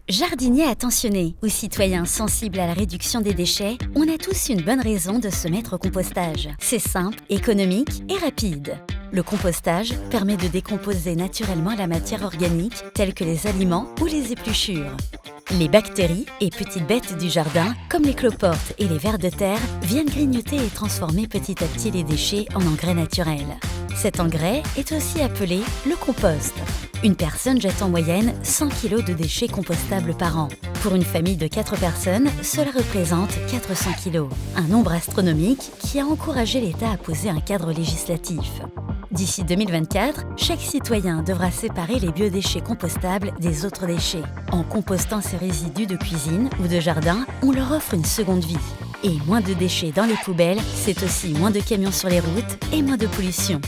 Jardiniers attentionnés ou citoyens sensibles à la réduction des déchets, on a tous une bonne raison de se mettre au compostage. C'est simple, économique et rapide. Le compostage permet de décomposer naturellement la matière organique, telle que les aliments ou les épluchures. Les bactéries et petites bêtes du jardin, comme les cloportes et les vers de terre, viennent grignoter et transformer petit à petit les déchets en engrais naturels. Cet engrais est aussi appelé le compost. Une personne jette en moyenne 100 kg de déchets compostables par an. Pour une famille de 4 personnes, cela représente 400 kg. Un nombre astronomique qui a encouragé l'État à poser un cadre législatif. D'ici 2024, chaque citoyen devra séparer les biodéchets compostables des autres déchets. En compostant ces résidus de cuisine ou de jardin, on leur offre une seconde vie. Et moins de déchets dans les poubelles, c'est aussi moins de camions sur les routes et moins de pollution.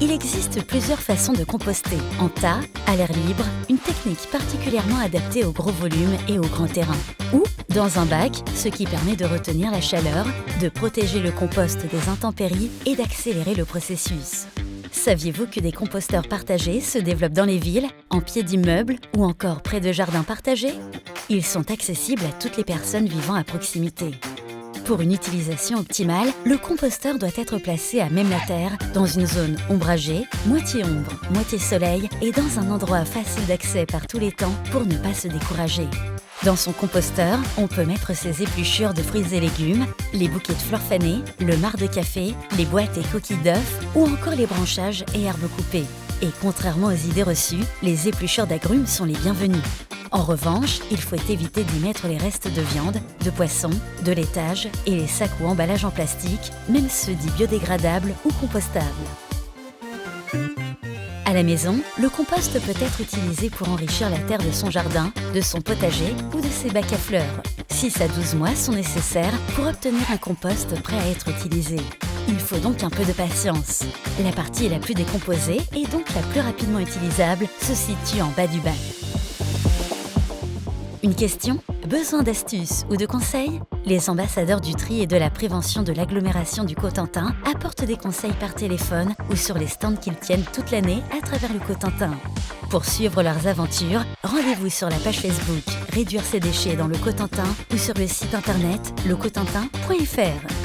Il existe plusieurs façons de composter. En tas, à l'air libre, une technique particulièrement adaptée au gros volume et au grand terrain. Ou dans un bac, ce qui permet de retenir la chaleur, de protéger le compost des intempéries et d'accélérer le processus. Saviez-vous que des composteurs partagés se développent dans les villes, en pied d'immeubles ou encore près de jardins partagés? Ils sont accessibles à toutes les personnes vivant à proximité. Pour une utilisation optimale, le composteur doit être placé à même la terre, dans une zone ombragée, moitié ombre, moitié soleil et dans un endroit facile d'accès par tous les temps pour ne pas se décourager. Dans son composteur, on peut mettre ses épluchures de fruits et légumes, les bouquets de fleurs fanées, le marc de café, les boîtes et coquilles d'œufs ou encore les branchages et herbes coupées. Et contrairement aux idées reçues, les épluchures d'agrumes sont les bienvenues. En revanche, il faut éviter d'y mettre les restes de viande, de poisson, de laitage et les sacs ou emballages en plastique, même ceux dits biodégradables ou compostables. À la maison, le compost peut être utilisé pour enrichir la terre de son jardin, de son potager ou de ses bacs à fleurs. 6 à 12 mois sont nécessaires pour obtenir un compost prêt à être utilisé. Il faut donc un peu de patience. La partie la plus décomposée et donc la plus rapidement utilisable se situe en bas du bac. Une question? Besoin d'astuces ou de conseils? Les ambassadeurs du tri et de la prévention de l'agglomération du Cotentin apportent des conseils par téléphone ou sur les stands qu'ils tiennent toute l'année à travers le Cotentin. Pour suivre leurs aventures, rendez-vous sur la page Facebook Réduire ses déchets dans le Cotentin ou sur le site internet lecotentin.fr.